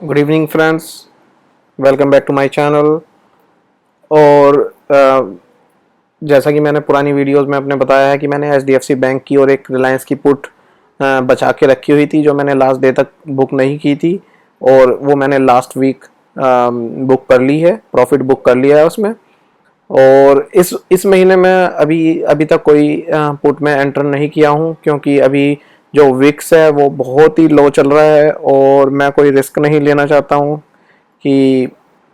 Good evening friends, welcome back to my channel. और जैसा कि मैंने पुरानी वीडियोस में अपने बताया है कि मैंने एचडीएफसी बैंक की और एक रिलायंस की पुट बचा के रखी हुई थी, जो मैंने लास्ट डे तक बुक नहीं की थी और वो मैंने लास्ट वीक बुक कर ली है, प्रॉफिट बुक कर लिया है उसमें। और इस महीने में अभी अभी तक कोई पुट में एंटर नहीं किया हूँ, क्योंकि अभी जो विक्स है वो बहुत ही लो चल रहा है और मैं कोई रिस्क नहीं लेना चाहता हूँ कि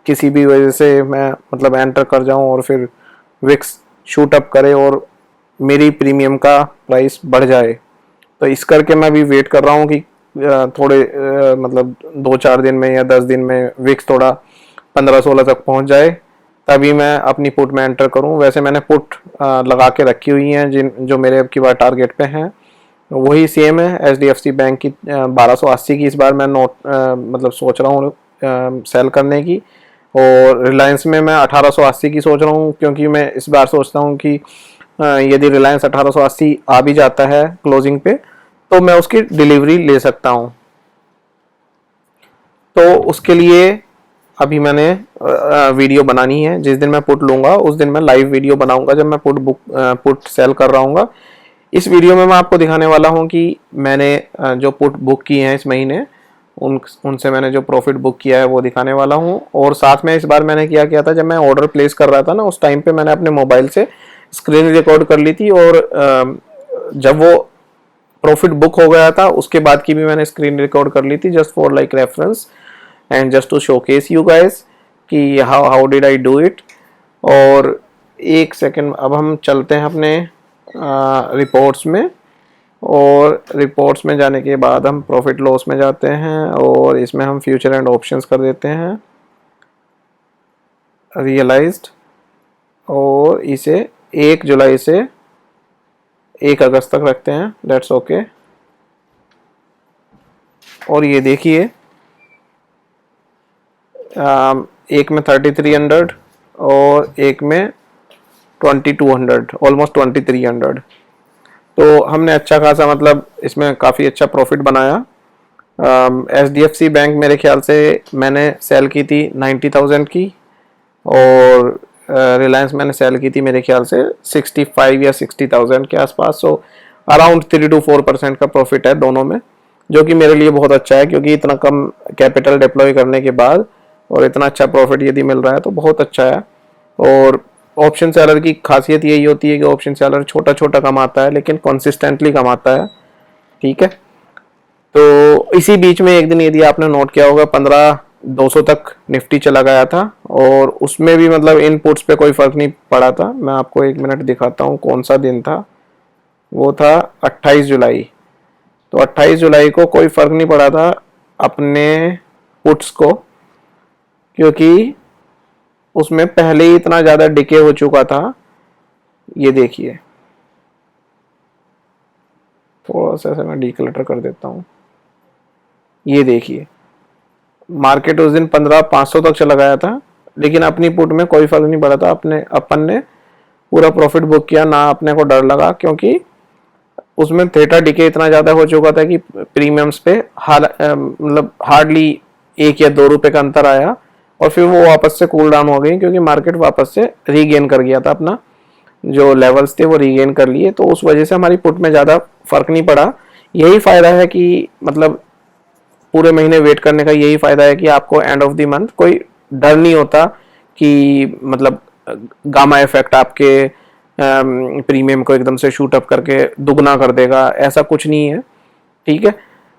किसी भी वजह से मैं मतलब एंटर कर जाऊँ और फिर विक्स शूट अप करे और मेरी प्रीमियम का प्राइस बढ़ जाए। तो इस करके मैं अभी वेट कर रहा हूँ कि थोड़े मतलब 2-4 दिन में या 10 दिन में विक्स थोड़ा 15-16 तक पहुँच जाए, तभी मैं अपनी पुट में एंटर करूं। वैसे मैंने पुट लगा के रखी हुई हैं जिन जो मेरे अब की बार टारगेट पे हैं, वही सेम है एचडीएफसी बैंक की 1280 की इस बार मैं नोट मतलब सोच रहा हूँ सेल करने की। और रिलायंस में मैं 1880 की सोच रहा हूँ, क्योंकि मैं इस बार सोचता हूँ कि यदि रिलायंस 1880 आ भी जाता है क्लोजिंग पे तो मैं उसकी डिलीवरी ले सकता हूँ। तो उसके लिए अभी मैंने वीडियो बनानी है। जिस दिन मैं पुट लूंगा उस दिन मैं लाइव वीडियो बनाऊंगा, जब मैं पुट सेल कर रहा हूँ। इस वीडियो में मैं आपको दिखाने वाला हूँ कि मैंने जो पुट बुक की हैं इस महीने, उनसे मैंने जो प्रॉफिट बुक किया है वो दिखाने वाला हूँ। और साथ में इस बार मैंने क्या किया था, जब मैं ऑर्डर प्लेस कर रहा था ना, उस टाइम पे मैंने अपने मोबाइल से स्क्रीन रिकॉर्ड कर ली थी और जब वो प्रॉफिट बुक हो गया था उसके बाद की भी मैंने स्क्रीन रिकॉर्ड कर ली थी, just for like reference and just to showcase you guys कि how how did I do it. और एक सेकंड, अब हम चलते हैं अपने रिपोर्ट्स में, और रिपोर्ट्स में जाने के बाद हम प्रॉफिट लॉस में जाते हैं और इसमें हम फ्यूचर एंड ऑप्शंस कर देते हैं रियलाइज्ड, और इसे 1 जुलाई से 1 अगस्त तक रखते हैं, दैट्स ओके। और ये देखिए एक में 3300 और एक में 2200, ऑलमोस्ट 2300। तो हमने अच्छा खासा मतलब इसमें काफ़ी अच्छा प्रॉफिट बनाया। एचडीएफसी बैंक मेरे ख्याल से मैंने सेल की थी 90,000 की, और रिलायंस मैंने सेल की थी मेरे ख्याल से 65 या 60,000 के आसपास। सो अराउंड 3 to 4% का प्रॉफिट है दोनों में, जो कि मेरे लिए बहुत अच्छा है, क्योंकि इतना कम कैपिटल डिप्लॉय करने के बाद और इतना अच्छा प्रॉफिट यदि मिल रहा है तो बहुत अच्छा है। और ऑप्शन सेलर की खासियत यही होती है कि ऑप्शन सेलर छोटा छोटा कमाता है लेकिन कंसिस्टेंटली कमाता है, ठीक है। तो इसी बीच में एक दिन यदि आपने नोट किया होगा 15,200 तक निफ्टी चला गया था, और उसमें भी मतलब इनपुट्स पे कोई फर्क नहीं पड़ा था। मैं आपको 1 मिनट दिखाता हूँ कौन सा दिन था, वो था 28 जुलाई। तो 28 जुलाई को कोई फर्क नहीं पड़ा था अपने पुट्स को, क्योंकि उसमें पहले ही इतना ज़्यादा डिके हो चुका था। ये देखिए, थोड़ा सा ऐसे मैं डीक्लटर कर देता हूँ। ये देखिए, मार्केट उस दिन 15,500 तक चला गया था, लेकिन अपनी पुट में कोई फर्क नहीं पड़ा था। अपन ने पूरा प्रॉफिट बुक किया, ना अपने को डर लगा, क्योंकि उसमें थेटा डिके इतना ज़्यादा हो चुका था कि प्रीमियम्स पे मतलब हार्डली 1 या 2 रुपए का अंतर आया, और फिर वो वापस से कूल डाउन हो गई, क्योंकि मार्केट वापस से रीगेन कर गया था, अपना जो लेवल्स थे वो रीगेन कर लिए। तो उस वजह से हमारी पुट में ज़्यादा फर्क नहीं पड़ा। यही फ़ायदा है कि मतलब पूरे महीने वेट करने का, यही फ़ायदा है कि आपको एंड ऑफ द मंथ कोई डर नहीं होता कि मतलब गामा इफेक्ट आपके प्रीमियम को एकदम से शूट अप करके दुगना कर देगा, ऐसा कुछ नहीं है, ठीक है।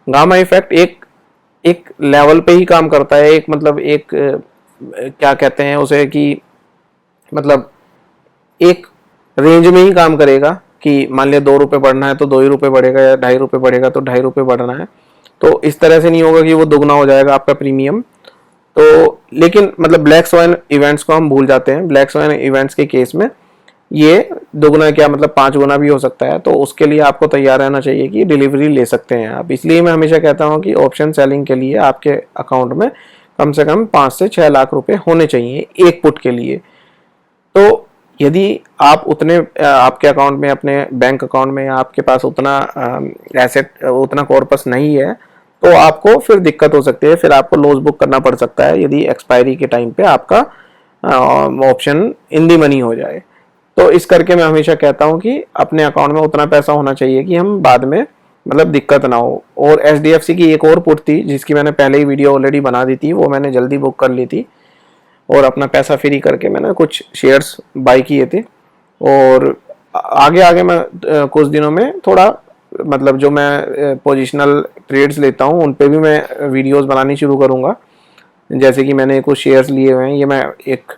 गामा इफेक्ट एक एक लेवल पे ही काम करता है, एक मतलब एक क्या कहते हैं उसे कि मतलब एक रेंज में ही काम करेगा, कि मान लिया 2 रुपए बढ़ना है तो 2 ही रुपए बढ़ेगा, या 2.5 रुपए बढ़ेगा तो 2.5 रुपए बढ़ना है। तो इस तरह से नहीं होगा कि वो दुगना हो जाएगा आपका प्रीमियम। तो लेकिन मतलब ब्लैक स्वाइन इवेंट्स को हम भूल जाते हैं। ब्लैक स्वाइन इवेंट्स के केस में ये दुगना क्या मतलब 5 गुना भी हो सकता है, तो उसके लिए आपको तैयार रहना चाहिए कि डिलीवरी ले सकते हैं आप। इसलिए मैं हमेशा कहता हूँ कि ऑप्शन सेलिंग के लिए आपके अकाउंट में कम से कम 5 से 6 लाख रुपए होने चाहिए एक पुट के लिए। तो यदि आप उतने आपके अकाउंट में, अपने बैंक अकाउंट में, या आपके पास उतना एसेट, उतना कॉर्पस नहीं है, तो आपको फिर दिक्कत हो सकती है, फिर आपको लॉस बुक करना पड़ सकता है यदि एक्सपायरी के टाइम पे आपका ऑप्शन इन दी मनी हो जाए। तो इस करके मैं हमेशा कहता हूँ कि अपने अकाउंट में उतना पैसा होना चाहिए कि हम बाद में मतलब दिक्कत ना हो। और एचडीएफसी की एक और पुट थी जिसकी मैंने पहले ही वीडियो ऑलरेडी बना दी थी, वो मैंने जल्दी बुक कर ली थी और अपना पैसा फ्री करके मैंने कुछ शेयर्स बाई किए थे। और आगे आगे मैं कुछ दिनों में थोड़ा मतलब जो मैं पोजिशनल ट्रेड्स लेता हूँ उन पे भी मैं वीडियोस बनानी शुरू करूँगा। जैसे कि मैंने कुछ शेयर्स लिए हुए हैं, ये मैं एक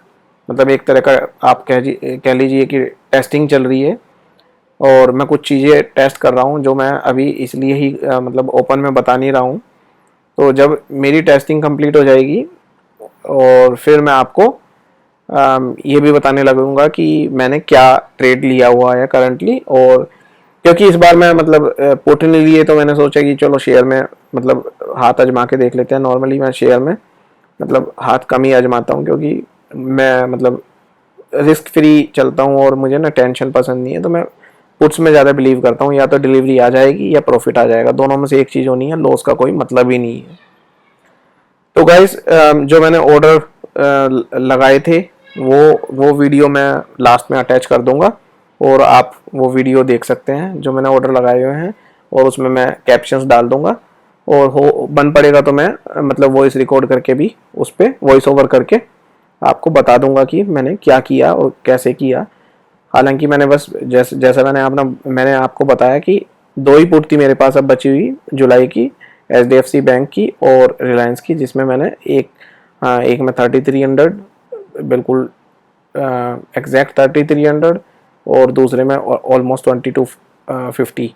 मतलब एक तरह का आप कह लीजिए कि टेस्टिंग चल रही है और मैं कुछ चीज़ें टेस्ट कर रहा हूँ जो मैं अभी इसलिए ही मतलब ओपन में बता नहीं रहा हूँ। तो जब मेरी टेस्टिंग कंप्लीट हो जाएगी और फिर मैं आपको ये भी बताने लगूंगा कि मैंने क्या ट्रेड लिया हुआ है करंटली। और क्योंकि इस बार मैं मतलब पुट नहीं लिए तो मैंने सोचा कि चलो शेयर में मतलब हाथ आजमा के देख लेते हैं। नॉर्मली मैं शेयर में मतलब हाथ कम ही आजमाता हूँ क्योंकि मैं मतलब रिस्क फ्री चलता हूँ और मुझे ना टेंशन पसंद नहीं है। तो मैं पुट्स में ज़्यादा बिलीव करता हूँ, या तो डिलीवरी आ जाएगी या प्रॉफिट आ जाएगा, दोनों में से एक चीज़ होनी है, लॉस का कोई मतलब ही नहीं है। तो गाइस जो मैंने ऑर्डर लगाए थे वो वीडियो मैं लास्ट में अटैच कर दूंगा और आप वो वीडियो देख सकते हैं जो मैंने ऑर्डर लगाए हुए हैं। और उसमें मैं कैप्शंस डाल दूंगा और हो बन पड़ेगा तो मैं मतलब वॉइस रिकॉर्ड करके भी उस पर वॉइस ओवर करके आपको बता दूंगा कि मैंने क्या किया और कैसे किया। हालांकि मैंने बस जैसा मैंने आपको बताया कि दो ही पुट थी मेरे पास अब बची हुई जुलाई की, एचडीएफसी बैंक की और रिलायंस की, जिसमें मैंने एक में 3300 बिल्कुल एग्जैक्ट 3300 और दूसरे में ऑलमोस्ट 2250।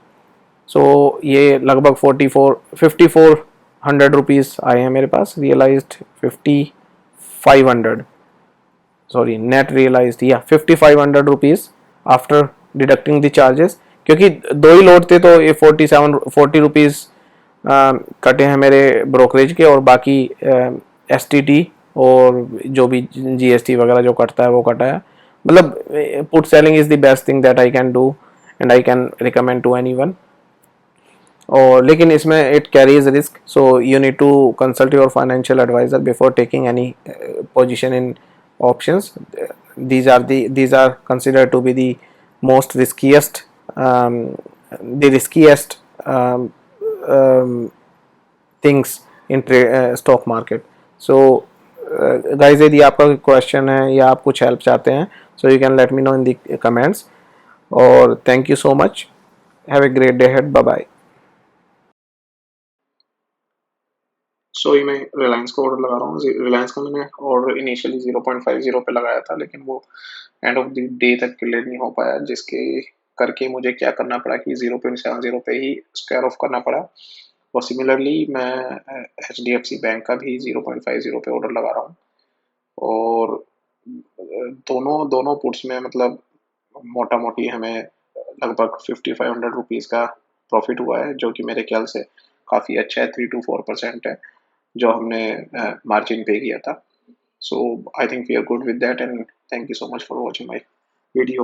सो ये लगभग 5400 रुपीज़ आए हैं मेरे पास, रियलाइज्ड 5500, सॉरी नेट रियलाइज्ड या 5500 rupees after deducting the charges. क्योंकि दो ही लोड थे तो ये 40 रुपीज़ कटे हैं मेरे ब्रोकरेज के और बाकी एसटीटी और जो भी जीएसटी वगैरह जो कटता है वो कटा है। मतलब put selling is the best thing that I can do and I can recommend to anyone. और लेकिन इसमें it carries risk, so you need to consult your financial advisor before taking any position in options. These are considered to be the most riskiest the riskiest um, things in stock market. So guys, यदि आपका question है या आप कुछ help चाहते हैं so you can let me know in the comments. और thank you so much. Have a great day ahead. Bye bye. सो ये मैं रिलायंस का ऑर्डर लगा रहा हूँ। रिलायंस का मैंने ऑर्डर इनिशियली 0.50 पे लगाया था लेकिन वो एंड ऑफ द डे तक क्लियर नहीं हो पाया, जिसके करके मुझे क्या करना पड़ा कि 0.70 पे ही स्क्वायर ऑफ करना पड़ा। और सिमिलरली मैं H D F C bank का भी 0.50 पे ऑर्डर लगा रहा हूँ। और दोनों दोनों पुट्स में मतलब मोटा मोटी हमें लगभग 5500 रुपीज़ का प्रॉफिट हुआ है, जो कि मेरे ख्याल से काफ़ी अच्छा है, 3 to 4% है जो हमने मार्जिन पे किया था। So I think we are good with that and thank you so much for watching my video.